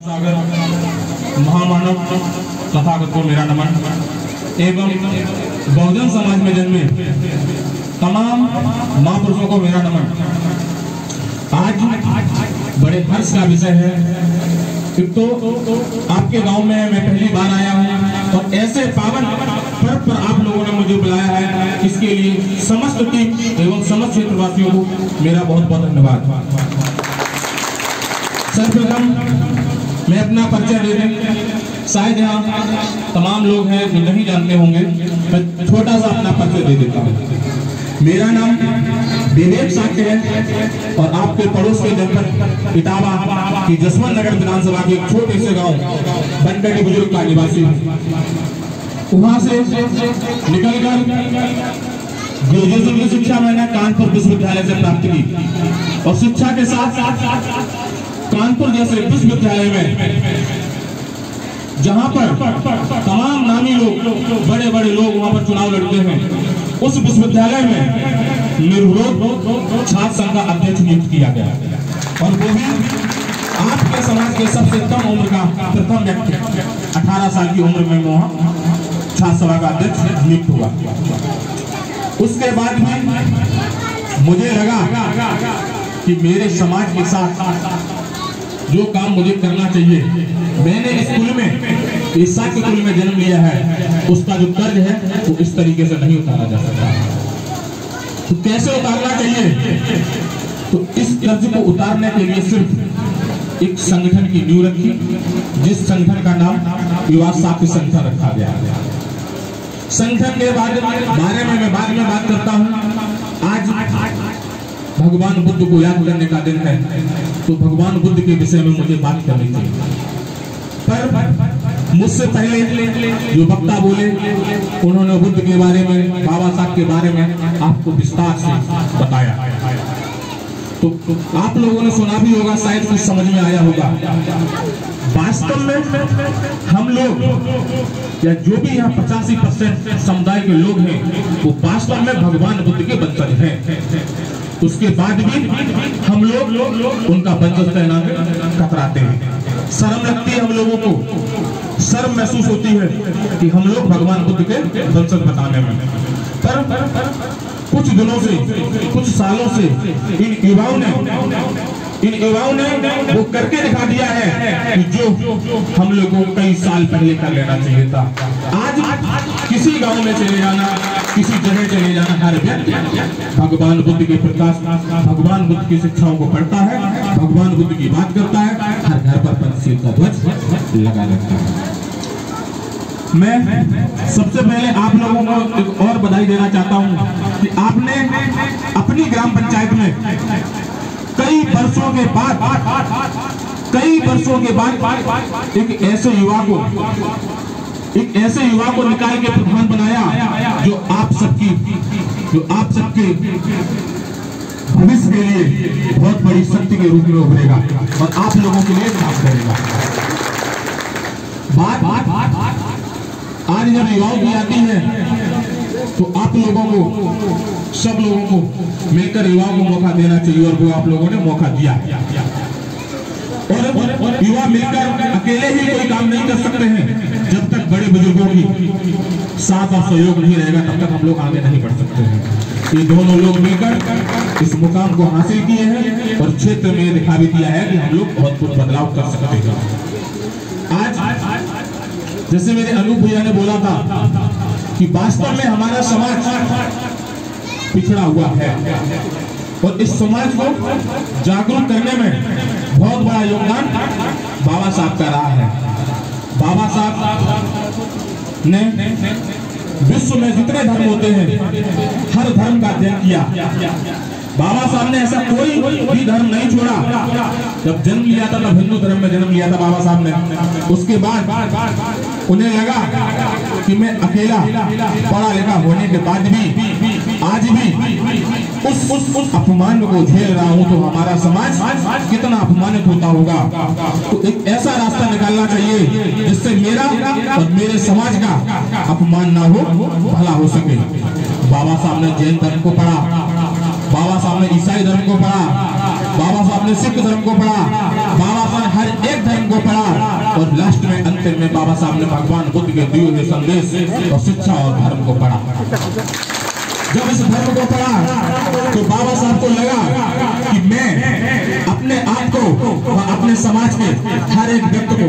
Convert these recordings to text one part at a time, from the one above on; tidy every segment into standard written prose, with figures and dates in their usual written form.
सागर महामानव तथागत को मेरा नमन एवं बहुजन समाज में जन्मे तमाम महापुरुषों को मेरा नमन। आज बड़े हर्ष का विषय है। एक तो आपके गांव में मैं पहली बार आया हूं और ऐसे पावन पर्व पर आप लोगों ने मुझे बुलाया है, इसके लिए समस्त टीम एवं समस्त क्षेत्रवासियों को मेरा बहुत बहुत धन्यवाद। सर्वप्रथम मैं अपना परिचय दे दें। शायद यहाँ तमाम लोग हैं जो नहीं जानते होंगे, मैं छोटा सा अपना परिचय दे देता हूँ। मेरा नाम विवेक साक्य है और आपके पड़ोस के जनपद इटावा की जसवंत नगर विधानसभा के एक छोटे से गांव बनगढ़ी बुजुर्ग का निवासी हूँ। वहां से निकलकर ग्रेजुएशन की शिक्षा मैंने कानपुर विश्वविद्यालय से प्राप्त की और शिक्षा के साथ साथ कानपुर जैसे विश्वविद्यालय में जहां पर तमाम नामी लोग बड़े बड़े लोग वहां पर चुनाव लड़ते हैं, उस विश्वविद्यालय में निर्विरोध छात्र संघ का अध्यक्ष नियुक्त किया गया और वो भी आपके समाज के सबसे कम उम्र का प्रथम व्यक्ति 18 साल की उम्र में वहां छात्र सभा का अध्यक्ष नियुक्त हुआ। उसके बाद में मुझे लगा कि मेरे समाज के साथ जो काम मुझे करना चाहिए, मैंने स्कूल में ईसा के कुल में जन्म लिया है, उसका जो कर्ज है वो इस तरीके से नहीं उतारा जा सकता। तो कैसे उतारना चाहिए? तो इस कर्ज को उतारने के लिए सिर्फ एक संगठन की नींव रखी, जिस संगठन का नाम युवा साथी संगठन रखा गया। संगठन के बारे में मैं बाद में बात करता हूँ। आज भगवान बुद्ध को याद करने का दिन है, तो भगवान बुद्ध के विषय में मुझे बात करनी चाहिए। पर मुझसे पहले जो वक्ता बोले उन्होंने बुद्ध के बारे में, बाबा साहब के बारे में आपको विस्तार से बताया, तो आप लोगों ने सुना भी होगा, शायद कुछ समझ में आया होगा। वास्तव में हम लोग या जो भी यहाँ 85% समुदाय के लोग हैं वो वास्तव में भगवान बुद्ध के वंशज हैं। उसके बाद भी हम लोग उनका वंशज कहना कतराते हैं। शर्म लगती है हम लोगों को, शर्म महसूस होती है कि हम लोग भगवान बुद्ध के वंशज बताने में। पर कुछ दिनों से, कुछ सालों से इन युवाओं ने वो करके दिखा दिया है कि जो हम लोगों को कई साल पहले कर लेना चाहिए था। आज किसी गांव में चले जाना, किसी जगह चले जाना, हर व्यक्ति भगवान बुद्ध के प्रकाश, भगवान बुद्ध की शिक्षाओं को पढ़ता है, भगवान बुद्ध की बात करता है, हर घर पर पंचशील का ध्वज लगा रहता है। मैं सबसे पहले आप लोगों को एक और बधाई देना चाहता हूं कि आपने अपनी ग्राम पंचायत में कई वर्षों के बाद एक ऐसे युवा को निकाल के प्रधान बनाया जो आप सबके भविष्य के लिए बहुत बड़ी शक्ति के रूप में उभरेगा और आप लोगों के लिए काम करेगा। आज जब युवाओं की आती है तो आप लोगों को, सब लोगों को मिलकर युवाओं को मौका देना चाहिए और वो आप लोगों ने मौका दिया। और युवा मिलकर अकेले ही कोई काम नहीं कर सकते हैं। जब तक बड़े बुजुर्गों की साथ और सहयोग नहीं रहेगा तब तक हम लोग आगे नहीं बढ़ सकते हैं। ये दोनों लोग मिलकर इस मुकाम को हासिल किए हैं और क्षेत्र में दिखा भी दिया है कि हम लोग बहुत कुछ बदलाव कर सकते हैं। आज जैसे मेरे अनूप भैया ने बोला था कि वास्तव में हमारा समाज पिछड़ा हुआ है और इस समाज को जागरूक करने में बहुत बड़ा योगदान बाबा साहब का रहा है। बाबा साहब ने विश्व में जितने धर्म होते हैं हर धर्म का अध्ययन किया। बाबा साहब ने ऐसा कोई भी धर्म नहीं छोड़ा। जब जन्म लिया था तब हिंदू धर्म में जन्म लिया था बाबा साहब ने। उसके बाद उन्हें लगा कि मैं अकेला पढ़ा लिखा होने के बाद भी आज भी उस अपमान को झेल रहा हूं, तो हमारा समाज कितना अपमानित होता होगा। तो एक ऐसा रास्ता निकालना चाहिए जिससे मेरा और मेरे समाज का अपमान ना हो, भला हो सके। बाबा साहब ने जैन धर्म को पढ़ा, बाबा साहब ने ईसाई धर्म को पढ़ा, बाबा साहब ने सिख धर्म को पढ़ा, बाबा साहब हर एक धर्म को पढ़ा और लास्ट में अंतिम में बाबा साहब ने भगवान बुद्ध के दिए हुए संदेश और शिक्षा और धर्म को पढ़ा। जब इस धर्म को पढ़ा तो बाबा साहब को लगा कि मैं अपने आप को और अपने समाज के हर एक व्यक्ति को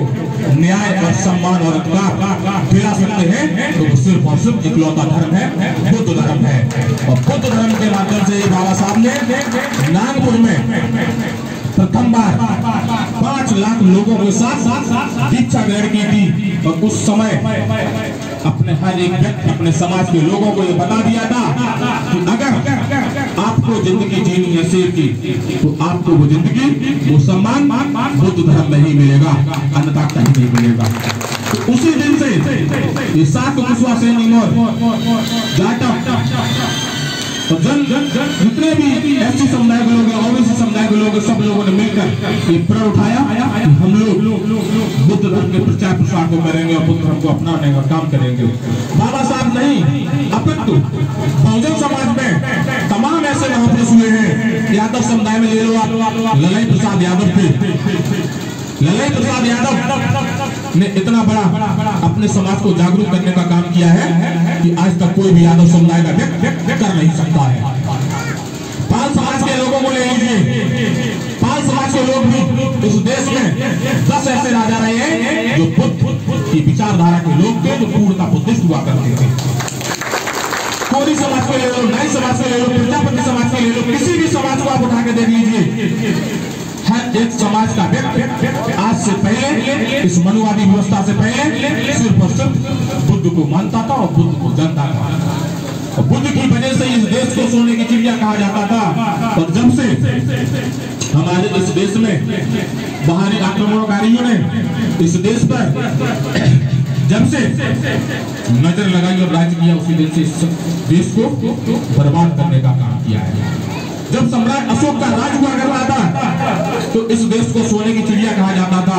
न्याय और सम्मान और अधिकार दिला सकते हैं, तो वो सिर्फ और सिर्फ इकलौता धर्म है, बुद्ध धर्म है। और बुद्ध धर्म के माध्यम से बाबा साहब ने नागपुर में प्रथम बार 5 लाख लोगों के साथ दीक्षा ग्रहण की थी। और उस समय अपने हर एक व्यक्ति, अपने समाज के लोगों को ये बता दिया था कि अगर आपको जिंदगी जीनी है शेर की, तो आपको वो जिंदगी, वो सम्मान बुद्ध धर्म में ही मिलेगा, अन्यथा कहीं नहीं मिलेगा। तो उसी दिन से ये 7 मुसवा सैनिक और जाटव और जितने भी एससी समुदाय के लोग हैं, ओबीसी समुदाय के लोग, सब लोगों ने मिलकर ये प्रण उठाया कि हम लोग बुद्ध धर्म के प्रचार प्रसार को करेंगे और बुद्ध धर्म को अपनाने का काम करेंगे। बाबा साहब नहीं, अपितु बहुजन समाज में तमाम ऐसे महापुरुष हुए हैं। यादव समुदाय में ले लो आप, ललाई प्रसाद यादव थे। ललाई प्रसाद यादव ने इतना बड़ा अपने समाज को जागरूक करने का काम किया है कि आज तक कोई भी यादव समुदाय का व्यक्ति कर नहीं सकता है। पाल समाज के लोगों को ले लीजिए, पाल समाज के लोग भी इस देश में 10 ऐसे राजा रहे हैं जो बुद्ध की विचारधारा के लोग थे, जो पूर्णतः बुद्धिस्ट हुआ करते थे। कोरी समाज को ले लो, नाई समाज को ले लो, प्रजापति समाज को ले लो, किसी भी समाज को आप उठा के देख लीजिए, हर एक समाज का व्यक्ति आज से पहले, इस मनुवादी व्यवस्था से पहले सिर्फ और सिर्फ बुद्ध को मानता था और बुद्ध को जानता था। और बुद्ध की वजह से इस देश को सोने की चिड़िया कहा जाता था। और जब से हमारे इस देश में बाहरी आक्रमणकारियों ने इस देश पर जब से नजर लगाई और राज किया, उसी दिन से इस देश को बर्बाद करने का काम किया है। जब सम्राट अशोक का राज हुआ कर रहा था तो इस देश को सोने की चिड़िया कहा जाता था।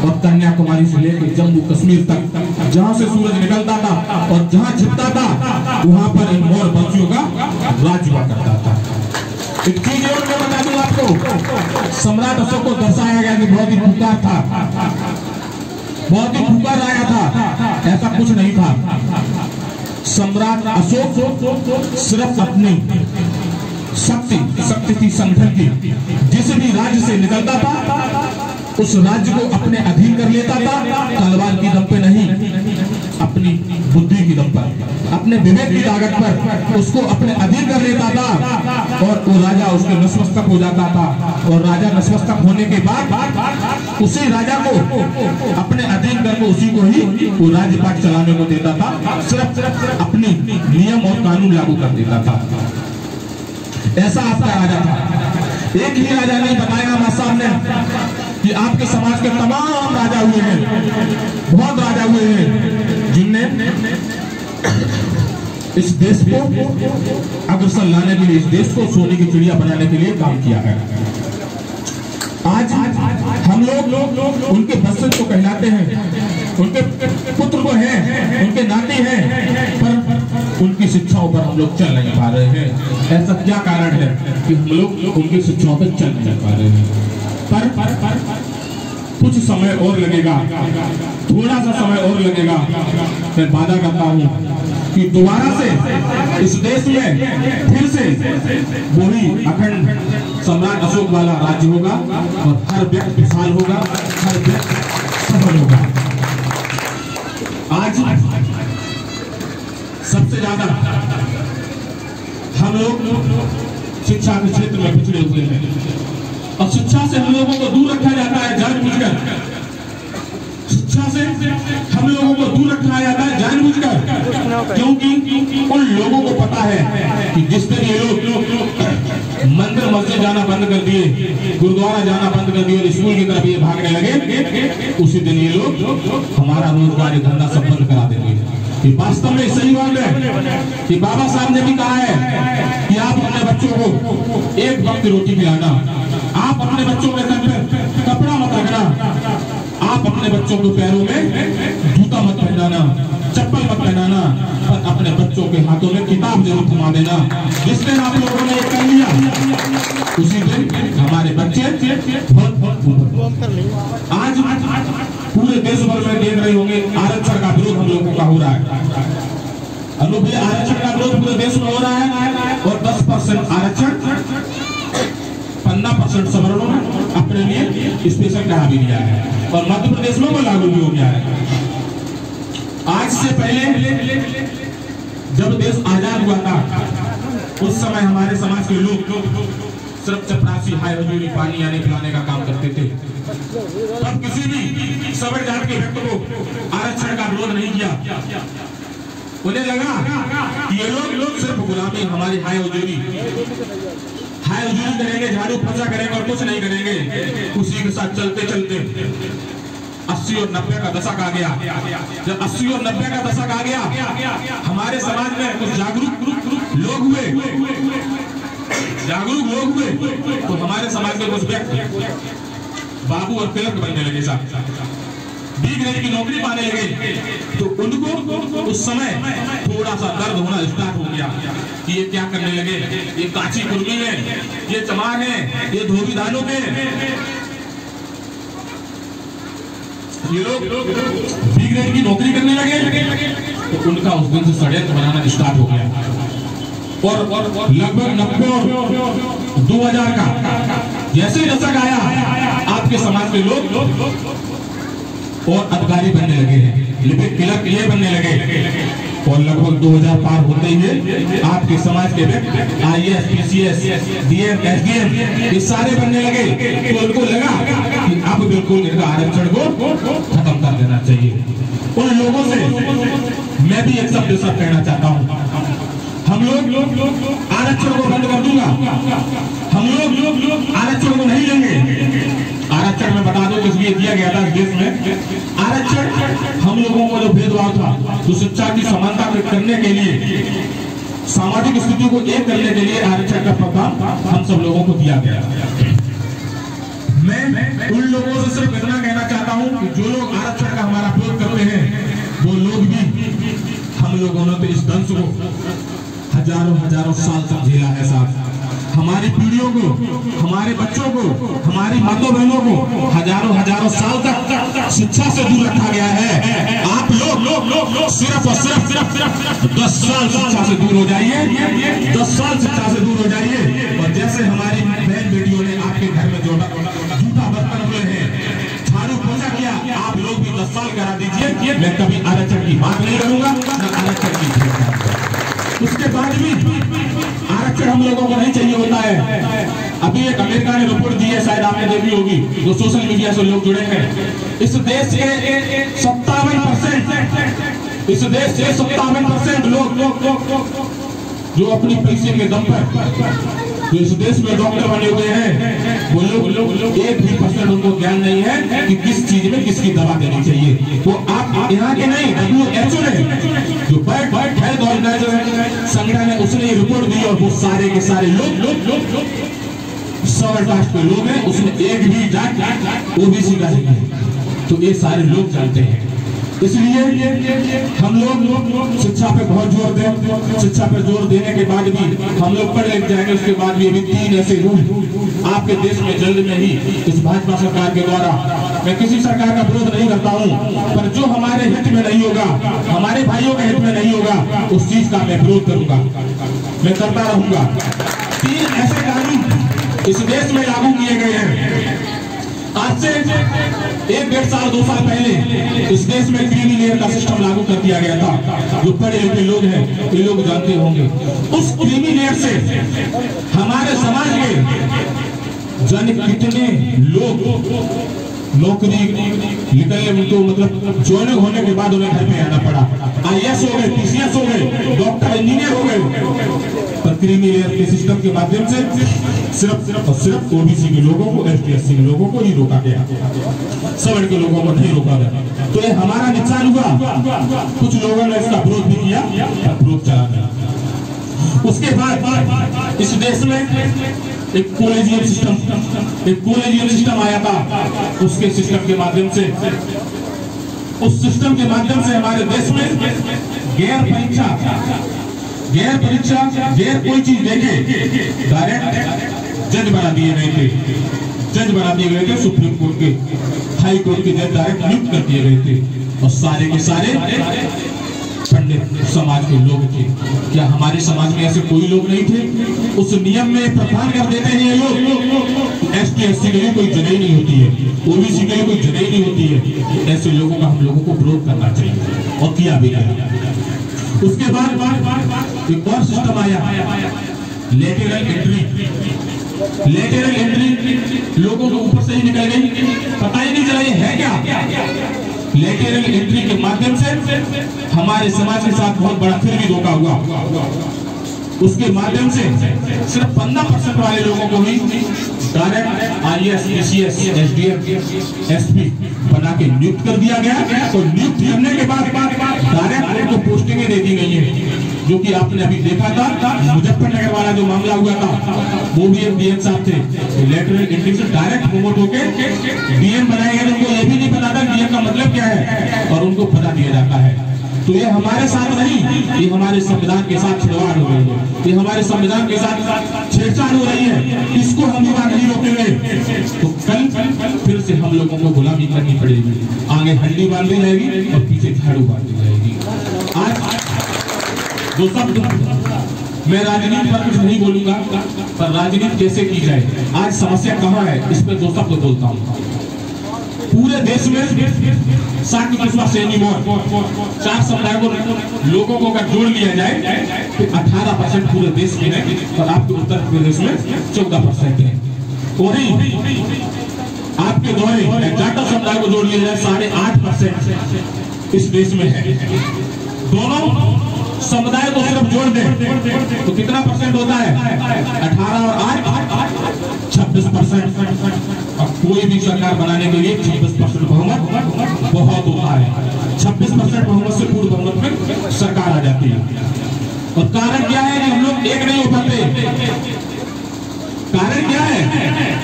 और कन्याकुमारी से लेकर जम्मू कश्मीर तक जहां से सूरज निकलता था और जहां छिपता था, वहां पर इन मोर पंछियों का राज हुआ करता था। एक चीज और मैं बता दूं आपको, सम्राट अशोक को दर्शाया गया कि बहुत ही भूखा था, बहुत ही भूखा आया था। ऐसा कुछ नहीं था। सम्राट अशोक सिर्फ अपनी शक्ति थी, संगठन की, जिस भी राज्य से निकलता था उस राज्य को अपने अधीन कर लेता था, तलवार की दम पे नहीं, अपनी बुद्धि की दम पर, अपने विवेक की ताकत पर उसको अपने अधीन कर लेता था और वो राजा उसके नतमस्तक हो जाता था। और राजा नतमस्तक होने के बाद उसी राजा को अपने अधीन करके उसी को ही वो राज्यपाट चलाने को देता था, सिर्फ अपनी नियम और कानून लागू कर देता था। ऐसा आपका राजा था। एक ही राजा नहीं बताया मां साहब ने कि आपके समाज के तमाम राजा हुए हैं, बहुत राजा हुए हैं जिनने इस देश को अग्रसर लाने के लिए, इस देश को सोने की चिड़िया बनाने के लिए काम किया है। आज हम लोग उनके वंशज को कहलाते हैं, उनके पुत्र को हैं, उनके नाते हैं, पर उनकी शिक्षाओं पर हम लोग चल नहीं पा रहे हैं। ऐसा क्या कारण है कि हम लोग उनकी शिक्षाओं पर चल नहीं पा रहे हैं? पर कुछ समय और लगेगा, थोड़ा सा समय और लगेगा। मैं वादा करता हूँ कि दोबारा से इस देश में फिर से वही अखंड सम्राट अशोक वाला राज्य होगा और हर व्यक्ति खुशहाल होगा, हर व्यक्ति सफल होगा। आज सबसे ज्यादा हम लोग शिक्षा के क्षेत्र में पिछड़े हुए हैं और शिक्षा से हम लोगों को दूर रखा जाता है जानबूझकर। शिक्षा से हम लोगों को दूर रखा जाता है जानबूझकर, क्योंकि उन लोगों को पता है कि जिस दिन ये लोग मंदिर मस्जिद जाना बंद कर दिए, गुरुद्वारा जाना बंद कर दिए और स्कूल की तरफ ये भागने लगे, उसी दिन ये लोग हमारा रोजगार धंधा सब बंद करा देंगे। ये वास्तव में सही बात है कि बाबा साहब ने भी कहा है कि आप अपने बच्चों को एक वक्त रोटी खिलाना, आप अपने बच्चों के सर पर कपड़ा मत रखना, आप अपने बच्चों के पैरों में जूता मत पहनाना, चप्पल मत पहनाना, पर अपने बच्चों के हाथों में किताब जरूर थमा देना। जिस दिन आप लोगों ने कर लिया, उसी दिन हमारे बच्चे बहुत आज पूरे देश भर में देख रहे होंगे आरक्षण का विरोध हम लोगों का हो रहा है। अनुभवी आरक्षण का विरोध पूरे देश में हो रहा है और 10% आरक्षण 15% सवर्णों ने अपने लिए स्पेशल कहा भी लिया है और मध्य प्रदेश में वो लागू भी हो गया है। आज से पहले जब देश आजाद हुआ था, उस समय हमारे समाज के लोग सिर्फ चपरासी हाय हजूरी पानी आने पिलाने का काम करते थे। तब किसी भी सबर जात के व्यक्ति को आरक्षण का विरोध नहीं किया। उन्हें लगा कि ये लोग सिर्फ गुलामी हमारी हाय हजूरी करेंगे, झाड़ू पोछा करेंगे और कुछ नहीं करेंगे। उसी के साथ चलते चलते 80 और 90 का दशक आ गया। जब 80 और 90 का दशक आ गया, हमारे समाज में कुछ जागरूक लोग हुए, तो हमारे समाज के कुछ व्यक्ति बाबू और क्लर्क बनने लगे, साहब बी ग्रेड की नौकरी पाने लगे। तो उनको उस समय थोड़ा सा दर्द होना स्टार्ट हो गया कि ये क्या करने लगे, ये काची कुर्मी है, ये चमार है, ये धोबी दानों के, ये लोग बी ग्रेड की नौकरी करने लगे। तो उनका उस दिन से षड्यंत्र बनाना स्टार्ट हो गया और लगभग 90 और 2000 का जैसे ही दशक आया, आपके समाज के लोग और अधिकारी बनने लगे हैं, लिपिक क्लर्क ये बनने लगे और लगभग 2000 पार होते ही आपके समाज के व्यक्ति IAS, PCS, DM, SDM ये सारे बनने लगे। तो उनको लगा कि अब बिल्कुल इनका आरक्षण को खत्म कर देना चाहिए। उन लोगों से मैं भी एक शब्द सब कहना चाहता हूँ, हम लोग आरक्षण को बंद कर दूंगा, हम लोग आरक्षण को नहीं लेंगे। आरक्षण में बता दो किस लिए दिया गया था इस देश में। आरक्षण हम लोगों को जो भेदभाव था, तो शिक्षा की समानता करने के लिए, सामाजिक स्थिति को एक करने के लिए आरक्षण का प्रावधान हम सब लोगों को दिया गया। मैं उन लोगों से सिर्फ इतना कहना चाहता हूं कि जो लोग आरक्षण का हमारा विरोध करते हैं, वो लोग भी हम लोगों ने तो इस दंश को हजारों साल तक झेला है साहब। हमारी पीढ़ियों को, हमारे बच्चों को, हमारी माताओं बहनों को हजारों साल तक शिक्षा से दूर रखा गया है। आप लोग सिर्फ और सिर्फ 10 साल शिक्षा से दूर हो जाइए, 10 साल शिक्षा से दूर हो जाइए। और जैसे हमारी बहन बेटियों ने आपके घर में जूठा बर्तन हुए हैं, झाड़ू पोछा किया, आप लोग भी 10 साल करा दीजिए। मैं कभी आरक्षण की बात नहीं करूंगा, न आरक्षण की। उसके बाद भी आरक्षण हम लोगों को नहीं चाहिए होता है। अभी एक अमेरिका ने रिपोर्ट दी है, शायद आपने देखी होगी, जो सोशल मीडिया से लोग जुड़े हैं। इस देश के 57% लोग जो अपनी पैसे के दम पर जो इस देश में डॉक्टर बने हुए हैं, वो लोग 1% उनको ज्ञान नहीं है कि किस चीज में किसकी दवा देनी चाहिए। वो आप यहाँ के नहीं, WHO ने जो वर्ल्ड हेल्थ ऑर्गेनाइजेशन संगठन है, उसने ये रिपोर्ट दी और वो सारे के सारे लोग 100 कास्ट के लोग हैं, उसमें एक भी जात OBC का नहीं है। तो ये सारे लोग जानते हैं। इसलिए हम लोग शिक्षा पे बहुत जोर दें। शिक्षा पे जोर देने के बाद भी हम लोग पढ़ लिख जाएंगे, उसके बाद भी अभी 3 ऐसे रूल आपके देश में जल्द में ही इस भाजपा सरकार के द्वारा, मैं किसी सरकार का विरोध नहीं करता हूँ, पर जो हमारे हित में नहीं होगा, हमारे भाइयों के हित में नहीं होगा, उस चीज का मैं विरोध करूंगा, मैं करता रहूंगा। 3 ऐसे कानून इस देश में लागू किए गए हैं। आज से 1-1.5 साल 2 साल पहले इस देश में क्रीमी लेयर का सिस्टम लागू कर दिया गया था। जो पढ़े लिखे लोग हैं, ये लोग जानते होंगे। उस क्रीमी लेयर से हमारे समाज के जाने कितने लोग नौकरी निकलने, उनको मतलब ज्वाइनिंग होने के बाद उन्हें घर पे आना पड़ा। IAS हो गए, PCS हो गए, डॉक्टर इंजीनियर हो गए। पर क्रीमी लेयर के सिस्टम के माध्यम से सिर्फ OBC के लोगों को, ST/SC के लोगों को ही रोका गया, सवर्ण के लोगों को नहीं रोका गया। तो ये हमारा नुकसान हुआ। कुछ लोगों ने इसका विरोध भी किया, विरोध चला गया। उसके बाद इस देश में एक कॉलेजियम सिस्टम आया था। उसके सिस्टम के माध्यम से उस सिस्टम के माध्यम से हमारे देश में गैर परीक्षा, गैर कोई चीज देखे डायरेक्ट जज बना दिए गए थे, सुप्रीम कोर्ट के, हाई कोर्ट के जज डायरेक्ट नियुक्त कर दिए गए थे, और सारे के सारे पंडित समाज के लोग थे। क्या हमारे समाज में ऐसे कोई लोग नहीं थे? उस नियम में प्रावधान कर देते हैं ये लोग, एसटी एससी के लिए कोई जगह नहीं होती है, ओबीसी के लिए कोई जगह नहीं होती है। ऐसे लोगों का हम लोगों को विरोध करना चाहिए, और किया भी गया। उसके बाद एक और सिस्टम आया, लेटरल एंट्री लोगों के ऊपर से ही निकल गई, पता ही नहीं चला ये है क्या। लेटरल एंट्री के माध्यम से हमारे समाज के साथ बहुत बड़ा फिर भी धोखा हुआ। उसके माध्यम से सिर्फ 15% वाले लोगों को ही direct IAS, PCS, SDM, SP बना के नियुक्त कर दिया गया। तो नियुक्त करने के बाद डायरेक्ट उनको पोस्टिंगें दे दी गई है, जो कि आपने अभी देखा था मुजफ्फरनगर वाला जो मामला हुआ था, वो भी एक डीएम साहब थे, लेटरल एंट्री से डायरेक्ट प्रमोट होके डीएम बनाए गए। उनको ये भी नहीं पता था डीएम का मतलब क्या है, और उनको पता दिया जाता है। तो ये हमारे साथ नहीं, ये हमारे संविधान के साथ छेड़छाड़ हो रही है, ये हमारे संविधान के साथ छेड़छाड़ हो रही है। इसको हम लोग नहीं रोकेंगे तो कल फिर से हम लोगों को गुलामी करनी पड़ेगी। आगे हड्डी बांधी जाएगी और पीछे झाड़ू बांधी जाएगी। आज दो शब्द, मैं राजनीति पर कुछ नहीं बोलूंगा, पर राजनीति कैसे की जाए, आज समस्या कहाँ है, इस पर दो शब्द बोलता हूँ। पूरे देश में शाक्य कुशवाहा सैनी मौर्य 4 समुदाय को लोगों को अगर जोड़ लिया जाए तो 18% पूरे देश में है, और आपके उत्तर प्रदेश में 14% है। वहीं आपके द्वारे जाटव समुदाय को जोड़ लिया जाए 8.5% इस देश में है। दोनों समुदाय को सिर्फ जोड़ दे तो कितना परसेंट होता है? 18 और 8 26%। और कोई भी सरकार बनाने के लिए 26% बहुमत बहुत होता है। 26% बहुमत से पूर्ण बहुमत में सरकार आ जाती है। और कारण क्या है कि हम लोग एक नहीं हो पाते? कारण क्या है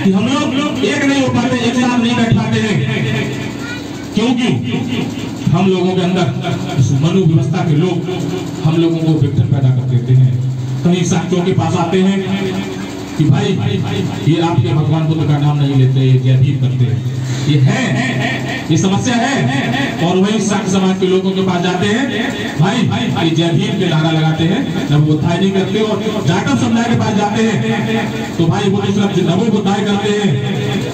कि हम लोग एक नहीं हो पाते, एक साथ नहीं बैठ पाते हैं? क्योंकि हम लोगों के अंदर मनु व्यवस्था के लोग हम लोगों को विघटन पैदा कर देते हैं। कहीं साक्यों के पास आते हैं कि भाई ये आपके भगवान बुद्ध का नाम नहीं लेते, ये जय भीम करते हैं, ये है, ये समस्या है। और वही साक्य समाज के लोगों के पास जाते हैं, भाई ये जय भीम के नारा लगाते हैं, नमो बुद्धाय नहीं करते। और जाटव समुदाय के पास जाते हैं तो भाई वो नमो बुद्धाय करते हैं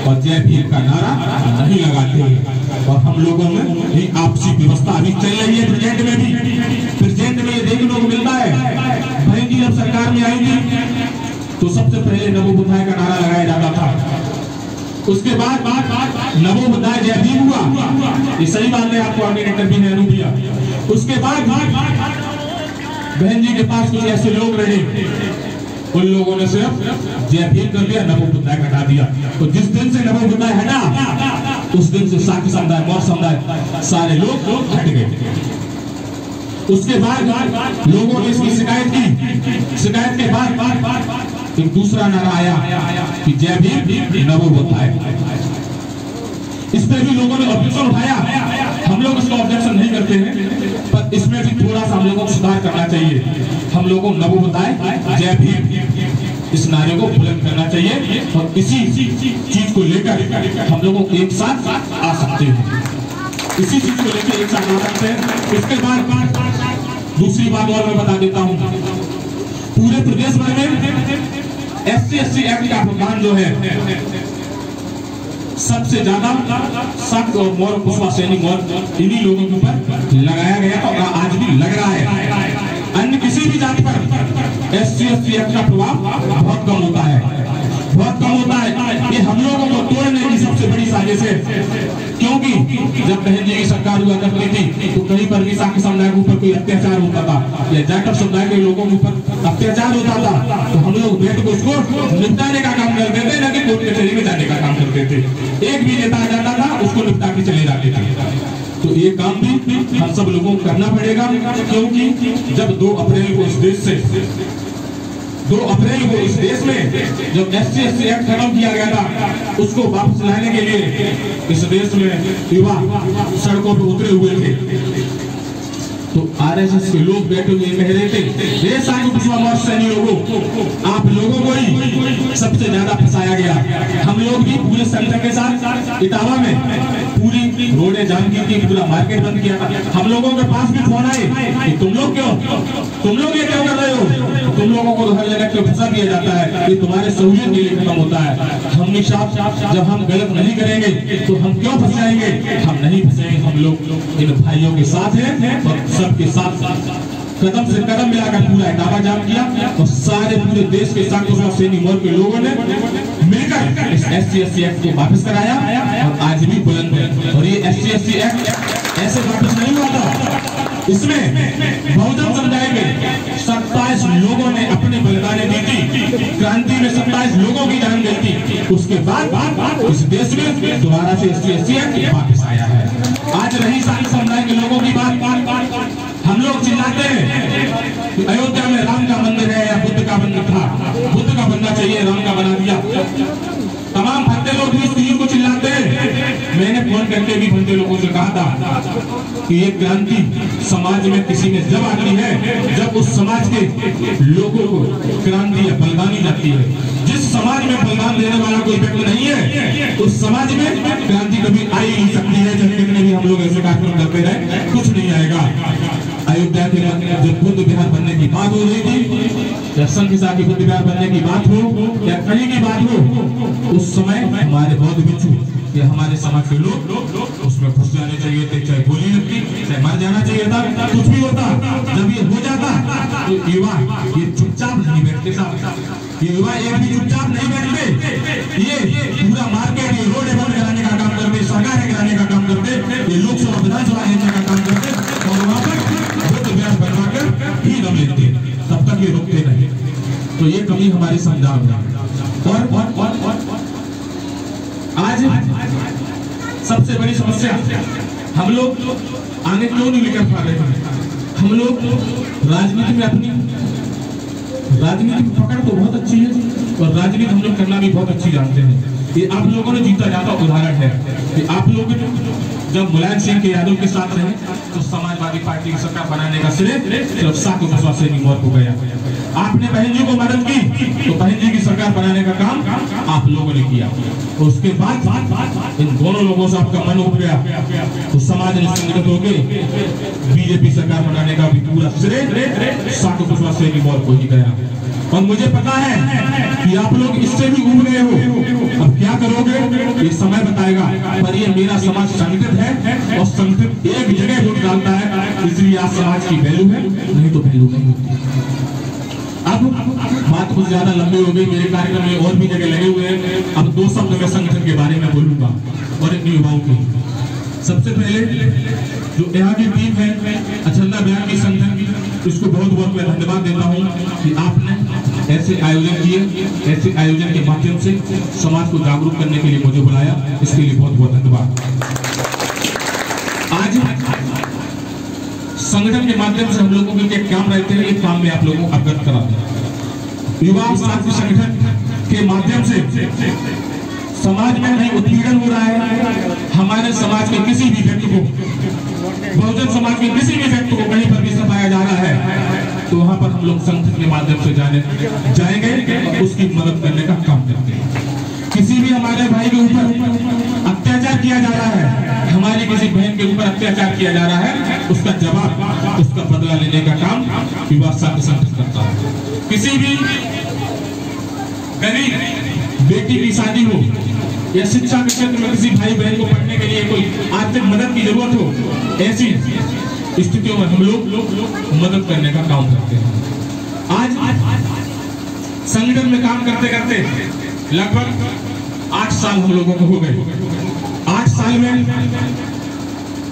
और जय भीम का नारा नहीं लगाते हैं। और हम लोगों में ही आपसी व्यवस्था अभी चल रही है। प्रेजेंट में ये देखने को मिलता है। बहन जी जब सरकार में आई थी तो सबसे पहले नमो बुद्धाय का नारा लगाया जाता था, उसके बाद नमो बुद्धाय जय भीम हुआ। ये सही बात है, आपको आगे इंटरव्यू नेहरू दिया। उसके बाद बहन जी के पास कुछ ऐसे लोग रहे, उन लोगों ने सिर्फ जय भीम कर दिया, नमो बुद्धाय हटा दिया। तो जिस दिन से नमो बुद्धाय हटा उस दिन से शाक्य समुदाय, मौर्य समुदाय सारे लोग हट गए। उसके बाद लोगों ने इसकी शिकायत की। शिकायत के बाद एक दूसरा नारा आया कि जय भीम नमो बुद्धाय। इस पर भी लोगों ने ऑब्जेक्शन उठाया। हम लोग इसका ऑब्जेक्शन नहीं करते हैं, पर इसमें भी थोड़ा सा हम लोगों को सुधार करना चाहिए। हम लोगों को नमो बुद्धाय जय भीम इस नारे को बुलंद करना चाहिए, और इसी चीज को लेकर हम लोगों एक साथ आ सकते हैं। इसी चीज को लेकर एक साथ आ सकते हैं। इसके बाद दूसरी बात और मैं बता देता हूँ, पूरे प्रदेश भर में SC/ST एक्ट का प्रावधान जो है सबसे ज्यादा शाक्य और मौर्य कुशवाहा सैनी मौर्य इन्हीं लोगों के ऊपर लगाया गया और आज भी लग रहा है। अन्य किसी भी जाति पर SC/ST एक्ट का प्रभाव बहुत कम होता है, बहुत कम होता है। ये हम लोगों को तोड़ने की सबसे बड़ी साजिश है। क्योंकि जब बहन जी की सरकार हुआ करती थी तो कहीं पर भी शाक्य समुदाय के ऊपर कोई अत्याचार होता था या जाटव समुदाय के लोगों के ऊपर अत्याचार होता था तो हम लोग बैठ कर उसको निपटाने का काम करते थे, न कि कोर्ट कचहरी में जाने का काम करते थे। एक भी नेता आ जाता था उसको निपटा के चले जाते थे। तो ये काम भी हम सब लोगों को करना पड़ेगा, क्योंकि जब 2 अप्रैल को इस देश से 2 अप्रैल को इस देश में जब SC/ST एक्ट खत्म किया गया था, उसको वापस लाने के लिए इस देश में युवा सड़कों पर उतरे हुए थे। तो RSS के लोग बैठे हुए कह रहे थे, ये सारे कुशवाहा सैनिक लोगों, आप लोगों को ही सबसे ज्यादा फंसाया गया। हम लोग भी पूरे संगठन के साथ इटावा में पूरी रोडें जाम की थी, पूरा मार्केट बंद किया था। हम लोगों के पास भी फोन आए कि तुम लोग ये क्यों कर रहे हो? तुम लोगों को हर जगह क्यों फंसा दिया जाता है? ये तुम्हारे सहूलियत के लिए खत्म होता है। हमेशा जब हम गलत नहीं करेंगे तो हम क्यों फंसाएंगे? हम नहीं फंसेंगे। हम लोग इन भाइयों के साथ हैं और सबके साथ कदम से कदम मिलाकर पूरा इटावा जाम किया और सारे पूरे देश के साथ सैनिक मोर्चे के लोगों ने मिलकर इस SC/ST एक्ट को वापस कराया और आज भी बुलंद है। और ये SC/ST एक्ट ऐसे वापस नहीं हुआ था, इसमें बहुजन समुदाय के 27 लोगों ने अपने बलिदानें दी थी। क्रांति में 27 लोगों की जान गई थी। उसके बाद इस देश में दोबारा से SC/ST एक्ट वापस आया है। आज रही सारी समुदाय के लोगों की बात हम लोग चिल्लाते हैं कि अयोध्या में राम का मंदिर है या बुद्ध का मंदिर था, बुद्ध का बनना चाहिए, राम का बना दिया। तमाम भक्ते लोग भी इस चीज को चिल्लाते हैं। मैंने फोन करके भी भक्ते लोगों से कहा था कि ये क्रांति समाज में किसी ने जब आती है, जब उस समाज के लोगों को क्रांति या बलिदान दी जाती है। जिस समाज में बलिदान देने वाला कोई व्यक्ति नहीं है, उस समाज में क्रांति कभी आ ही नहीं सकती है। जब कितने भी हम लोग ऐसे कार्यक्रम करते रहे, कुछ नहीं आएगा। अयोध्या के जब बुद्ध विहार बनने की बात हो रही थी, या संघ की बुद्ध विहार बनने की बात हो या कहीं की बात हो, उस समय हमारे बौद्ध भिक्षु या हमारे समाज के लोग उसमें घुस जाने चाहिए थे। चाहे गोली लगती, चाहे मर जाना चाहिए था, कुछ भी होता। जब ये हो जाता तो युवा ये चुपचाप नहीं बैठते साहब। ये युवा एक भी चुपचाप नहीं बैठते। ये पूरा मार्केट, ये रोड बंद कराने का काम करते, सरकार कराने का काम करते, ये लोकसभा विधानसभा लेने का काम करते और वहां पर बनवाकर ही दम लेते, तब तक ये रुकते नहीं। तो ये कमी हमारे संविधान में। और आज सबसे बड़ी समस्या, हम लोग आगे क्यों नहीं लेकर पा रहे हैं? हम लोग राजनीति में अपनी राजनीति की पकड़ तो बहुत अच्छी है और राजनीति हम लोग करना भी बहुत अच्छी जानते हैं। ये आप लोगों ने जीता जाता उदाहरण है कि आप लोग जब मुलायम सिंह के यादव के साथ रहे तो समाजवादी पार्टी की सरकार बनाने का श्रेय सिर्फ साकू कुशवाहा सैनिक मोर्चा को गया। आपने बहन जी को मदद की तो बहन जी की सरकार बनाने का काम आप लोगों ने किया। उसके बाद इन दोनों लोगों से आपका मन उठ गया तो समाज ने संगठित होकर बीजेपी सरकार बनाने का भी पूरा श्रेय साकू कुशवाहा सैनिक मोर्चा को ही गया। और मुझे पता है कि आप लोग इससे भी उब गए हो। अब क्या करोगे ये समय बताएगा, पर ये मेरा समाज संगठित है और संगठित एक जगह वोट डालता है, इसलिए आज समाज की वैल्यू है, नहीं तो वैल्यू नहीं होती। अब बात कुछ ज्यादा लंबी हो गई, मेरे कार्यक्रम में और भी जगह लगे हुए हैं। अब 2 शब्द मैं संगठन के बारे में बोलूंगा और इन युवाओं की। सबसे पहले जो यहाँ की टीम है अछंदा बयान की संगठन की, इसको बहुत बहुत मैं धन्यवाद देता हूँ कि आपने ऐसे आयोजन किए, ऐसे आयोजन के माध्यम से समाज को जागरूक करने के लिए मुझे बुलाया, इसके लिए बहुत बहुत धन्यवाद। आज संगठन के माध्यम से हम लोगों के क्या काम रहते हैं, एक काम में आप लोगों को अवगत करा दें। युवा साथी संगठन के माध्यम से समाज में नहीं उत्पीड़न हो रहा है। हमारे समाज के किसी भी व्यक्ति को, बहुजन समाज के किसी भी व्यक्ति को कहीं पर भी सताया जा रहा है तो वहां पर हम लोग संगठन के माध्यम से जाएंगे और उसकी मदद करने का काम करते हैं। किसी भी हमारे भाई के ऊपर अत्याचार किया जा रहा है, हमारी किसी बहन के ऊपर अत्याचार किया जा रहा है, उसका जवाब, उसका बदला लेने का काम युवा साथी संगठन करता है। किसी भी गरीब बेटी की शादी हो या शिक्षा के क्षेत्र में किसी भाई बहन को पढ़ने के लिए कोई आर्थिक मदद की जरूरत हो, ऐसी स्थितियों में हम लोग मदद करने का काम करते हैं। आज संगठन में काम करते करते लगभग 8 साल हम लोगों को हो गए। 8 साल में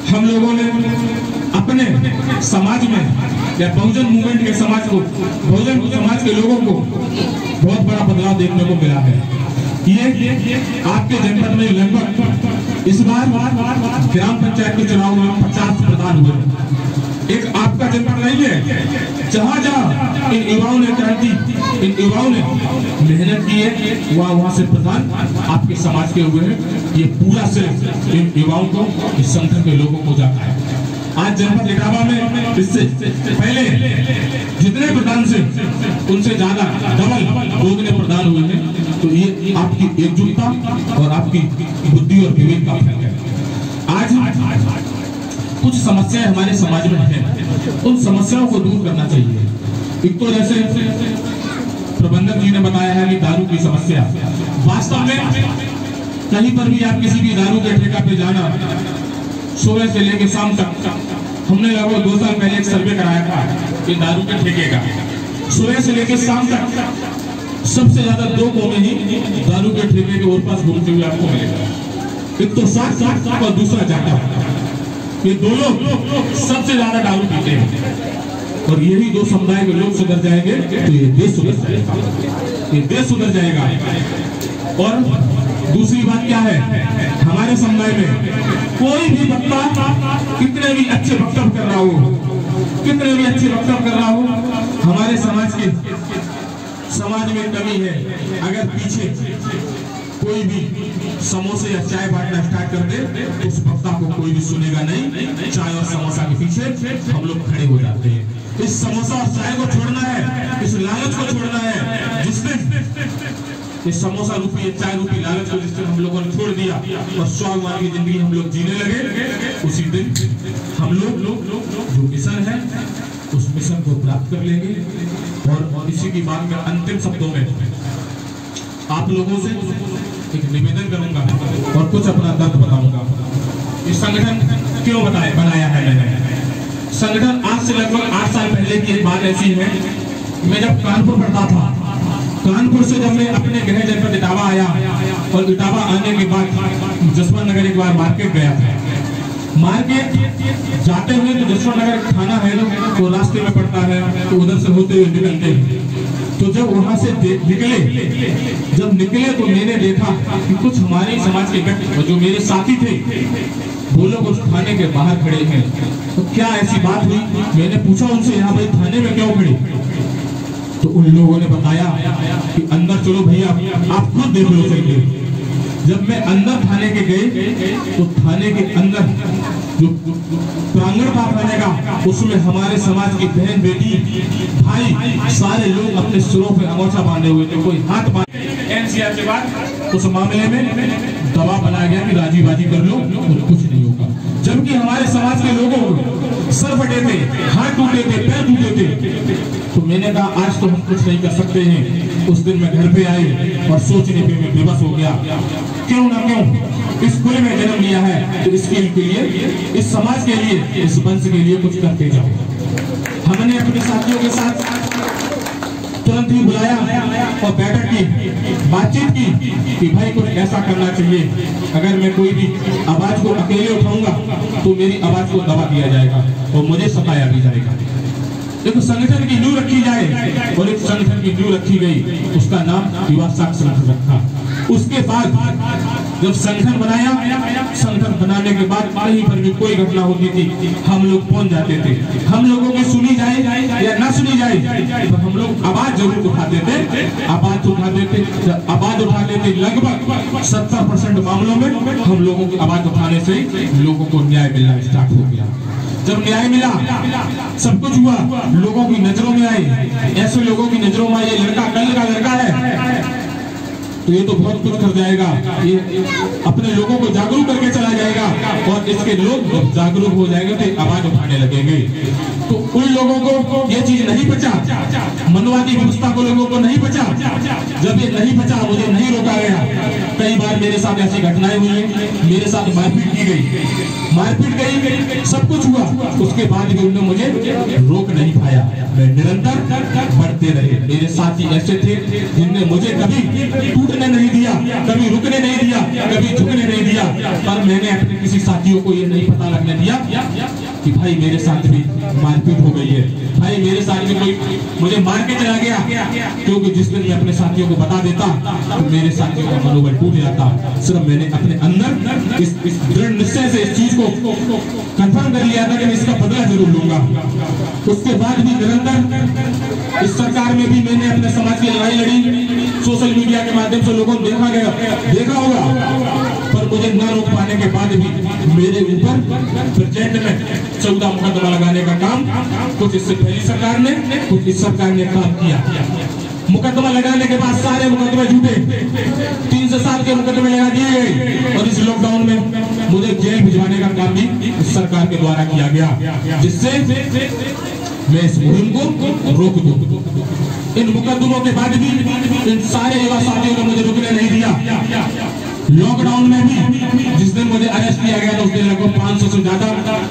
हम लोगों ने अपने समाज में या बहुजन मूवमेंट के समाज को, बहुजन समाज के लोगों को बहुत बड़ा बदलाव देखने को मिला है। ये आपके जनपद में लगभग इस बार ग्राम पंचायत के चुनाव में 50 प्रधान हुए। एक आपका जनपद नहीं है, जहां जहां इन युवाओं ने क्रांति, इन युवाओं ने मेहनत की है, वहां से प्रधान आपके समाज के हुए हैं। ये पूरा सिर्फ इन युवाओं को, इस संगठन के लोगों को जाता है। आज जनपद इटावा में इससे पहले जितने प्रधान से उनसे ज्यादा डबल दोगुने प्रधान हुए हैं। तो ये आपकी एकजुटता और आपकी बुद्धि और विवेक का फल है। आज कुछ समस्याएं हमारे समाज में हैं, उन समस्याओं को दूर करना चाहिए। एक तो जैसे प्रबंधक जी ने बताया है कि दारू की समस्या, वास्तव में कहीं पर भी आप किसी भी दारू के ठेका पे जाना, सुबह से लेकर शाम तक, हमने लगभग 2 साल पहले एक सर्वे कराया था कि दारू के ठेके का, सुबह से लेकर शाम तक सबसे ज्यादा 2 कौमे ही दारू के ठेके के ओर पास घूमते हुए आपको मिलेगा। एक तो 60 और दूसरा जाटा। ये दोनों सबसे ज्यादा दारू पीते हैं। और यही 2 समुदाय के लोग सुधर जाएंगे तो ये देश सुधर जाएगा, ये देश सुधर जाएगा। और दूसरी बात क्या है, हमारे समुदाय में कोई भी बच्चा कितने भी अच्छे वक्तव्य कर रहा हो, कितने भी अच्छे वक्तव्य कर रहा हो, हमारे समाज में कमी है। अगर पीछे कोई भी समोसे या चाय बांटना स्टार्ट कर दे, उस वक्ता को कोई भी सुनेगा नहीं। चाय और समोसा के पीछे हम लोग खड़े हो जाते हैं। इस समोसा और चाय को छोड़ना है, इस लालच को छोड़ना है। जिस दिन इस समोसा रूपी या चाय रूपी लालच को जिस दिन हम लोगों ने छोड़ दिया और स्वाभिमान की जिंदगी हम लोग जीने लगे, उसी दिन हम लोग जो मिशन है उस मिशन को प्राप्त कर लेंगे। और इसी की बात में अंतिम शब्दों में आप लोगों से एक निवेदन करूंगा और कुछ अपना दर्द बताऊंगा। इस संगठन क्यों बनाया है मैंने। संगठन आज से लगभग 8 साल पहले की एक बात ऐसी है, मैं जब कानपुर पढ़ता था, कानपुर से जब मैं अपने गृह जनपद इटावा आया और इटावा आने के बाद जसवंत नगर एक बार मार्केट गया था। मार्केट जाते हुए तो जसवंत नगर थाना है तो रास्ते में पड़ता है, तो उधर से होते हुए निकलते हैं। तो जब वहां से निकले तो मैंने देखा कि कुछ हमारे समाज के व्यक्ति जो मेरे साथी थे वो लोग उस थाने के बाहर खड़े हैं। तो क्या ऐसी बात हुई, मैंने पूछा उनसे, यहाँ भाई थाने में क्यों खड़े? तो उन लोगों ने बताया कि अंदर चलो भैया, आप खुद देख लो चाहिए। जब मैं अंदर थाने के गए तो थाने के अंदर जो प्रांगण था थाने का, उसमें हमारे समाज की बहन बेटी भाई सारे लोग अपने सिरों पे अंगोछा बांधे हुए थे, कोई हाथ बांधे। एनसीआर के बाद उस मामले में दबाव बनाया गया कि राजी बाजी कर लो और कुछ नहीं होगा। जबकि हमारे समाज के लोगों सर फटे थे, हाथ टूटे थे, पैर टूटे थे। तो मैंने कहा आज तो हम कुछ नहीं कर सकते हैं। उस दिन मैं घर पे आई और सोचने पे मैं बेबस हो गया, क्यों ना क्यों इस कुल में जन्म लिया है तो इसके लिए, इस समाज के लिए, इस वंश के लिए कुछ करते जाओ। हमने अपने साथियों के साथ तुरंत ही बुलाया और बैठक की, बातचीत की कि भाई कुछ ऐसा करना चाहिए। अगर मैं कोई भी आवाज को अकेले उठाऊंगा तो मेरी आवाज को दबा दिया जाएगा और मुझे सताया भी जाएगा। एक संगठन की नींव रखी जाए और एक संगठन की नींव रखी गई, उसका नाम युवा साक्ष्य संगठन रखा। उसके बाद जब संगठन बनाया, संगठन बनाने के बाद कहीं पर भी कोई घटना होती थी हम लोग पहुंच जाते थे। हम लोगों की सुनी जाए या ना सुनी जाए पर हम लोग आवाज जरूर उठाते थे, आवाज उठाते थे। जब आवाज उठाते थे लगभग 70% मामलों में हम लोगों की आवाज उठाने से लोगों को न्याय मिलना स्टार्ट हो गया। जब न्याय मिला, सब कुछ हुआ, लोगों की नजरों में आए, ऐसे लोगों की नजरों में ये लड़का कल का लड़का है तो ये तो बहुत कुछ कर जाएगा, ये अपने लोगों को जागरूक करके चला जाएगा और इसके लोग जब जागरूक हो जाएंगे तो आवाज उठाने लगेंगे। तो उन लोगों को ये चीज नहीं बचा, मनवादी व्यवस्था को लोगों को नहीं बचा। जब ये नहीं बचा, मुझे नहीं रोका गया। कई बार मेरे साथ ऐसी घटनाएं हुई, मेरे साथ मारपीट की गई, मारपीट गई, सब कुछ हुआ, उसके बाद भी उन्होंने मुझे रोक नहीं पाया। मैं निरंतर बढ़ते रहे। मेरे साथी ऐसे थे जिनने मुझे कभी टूटने नहीं दिया, कभी रुकने नहीं दिया, कभी झुकने नहीं दिया। पर मैंने अपने किसी साथियों को ये नहीं पता लगने दिया कि भाई मेरे साथ भी मारपीट हो गई है, भाई मेरे साथ भी कोई मुझे मार के चला गया, क्योंकि जिस दिन मैं अपने साथियों को बता देता तो मेरे साथियों का मनोबल टूट जाता। सिर्फ मैंने अपने अंदर इस दृढ़ निश्चय से इस चीज को कंफर्म कर लिया था कि मैं इसका बदला जरूर लूंगा। उसके बाद भी निरंतर इस सरकार में भी मैंने अपने समाज की लड़ाई लड़ी, सोशल मीडिया के माध्यम से लोगों ने देखा होगा, पर मुझे न रोक पाने के बाद भी मेरे ऊपर प्रेजेंट में 14 मुकदमा लगाने का काम कुछ इससे पहली सरकार ने, कुछ इस सरकार ने काम किया। मुकदमा लगाने के बाद सारे मुकदमे झूठे, 3 से 7 के मुकदमे लगा दिए गए और इस लॉकडाउन में मुझे जेल भिजवाने का काम भी इस सरकार के द्वारा किया गया, जिससे मैं इस मुहिम को रोक दूं। इन मुकदमों के बाद भी इन सारे युवा साथियों ने मुझे रुकने नहीं दिया। लॉकडाउन में भी जिस दिन मुझे अरेस्ट किया गया था उस दिन लगभग 500 से ज्यादा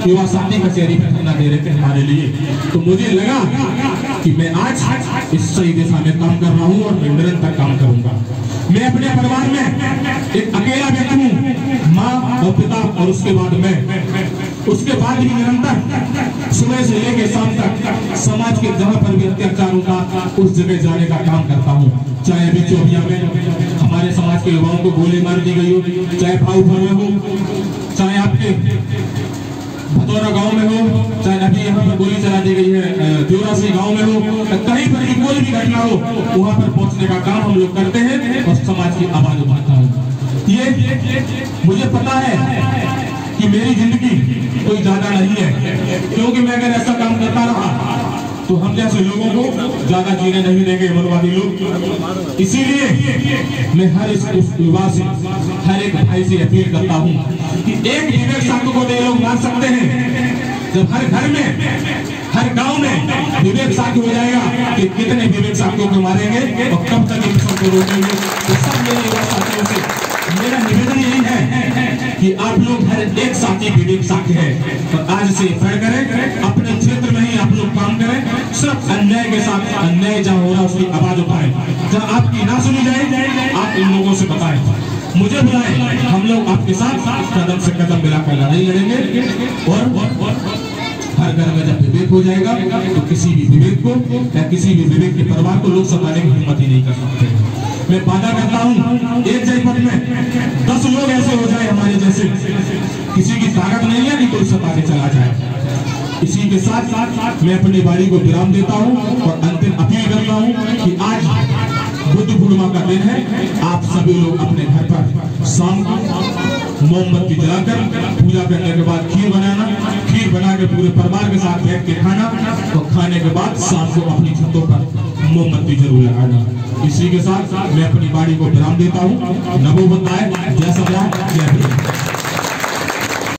युवा साथी कचहरी पे धरना दे रहे थे हमारे लिए। तो मुझे लगा कि मैं आज इस सही दिशा में काम कर रहा हूँ और मैं निरंतर काम करूंगा। मैं अपने परिवार में एक अकेला व्यक्ति हूँ, माँ और पिता और उसके बाद मैं। उसके बाद भी निरंतर सुबह से लेकर शाम तक समाज के जहाँ पर भी अत्याचार होता उस जगह जाने का काम करता हूँ। चाहे अभी चौबिया में हमारे समाज के युवाओं को गोली मार दी गई हो, चाहे भाऊपुर में हो, चाहे आपके भदौरा गांव में हो, चाहे अभी यहाँ पर गोली चला दी गई है जोरासी गांव में हो, कहीं पर भी कोई भी घटना हो वहां पर पहुंचने का काम हम लोग करते हैं और समाज की आवाज उठाता हूँ। ये मुझे पता है कि मेरी जिंदगी कोई ज्यादा नहीं है, क्योंकि मैं अगर ऐसा काम करता रहा तो हम जैसे लोगों को ज्यादा जीने नहीं देंगे मनवादी लोग। इसीलिए मैं हर इस युवा से, हर एक भाई से अपील करता हूँ कि एक विवेक साधु को ये लोग मार सकते हैं। जब हर घर में, हर गांव में विवेक साधु हो जाएगा कि कितने विवेक साधुओं को मारेंगे और कब तक इन सबको रोकेंगे। तो सब मेरे युवा साथियों से मेरा निवेदन यही है कि आप लोग हर एक साथी विवेक साथी है, तो आज से फैल करें, अपने क्षेत्र में ही आप लोग काम करें। सिर्फ अन्याय के साथ, अन्याय जहाँ हो रहा है उसकी आवाज उठाएं, जहाँ आपकी ना सुनी जाए आप इन लोगों से बताएं, मुझे बुलाएं, हम लोग आपके साथ कदम से कदम मिलाकर लड़ाई लड़ेंगे। और हर घर में जब विवेक हो जाएगा तो किसी भी विवेक को या किसी भी विवेक के परिवार को लोग सताने की हिम्मत ही नहीं कर सकते। मैं वादा करता हूँ एक जनपद में 10 लोग ऐसे हो जाए हमारे जैसे, किसी की ताकत नहीं है कि कोई सता के चला जाए। इसी के साथ साथ मैं अपनी वाणी को विराम देता हूँ और अंतिम अपील करता हूँ कि आज बुद्ध पूर्णिमा का दिन है। आप सभी लोग अपने घर पर शाम को मोमबत्ती जलाकर पूजा करने के बाद खीर बना के पूरे परिवार के साथ बैठ के खाना और खाने के बाद शाम को अपनी छतों पर मोमबत्ती जरूर लगाना। इसी के साथ मैं अपनी वाणी को विराम देता हूँ। नमो बुद्धाय, जय श्री राम, जय भीम।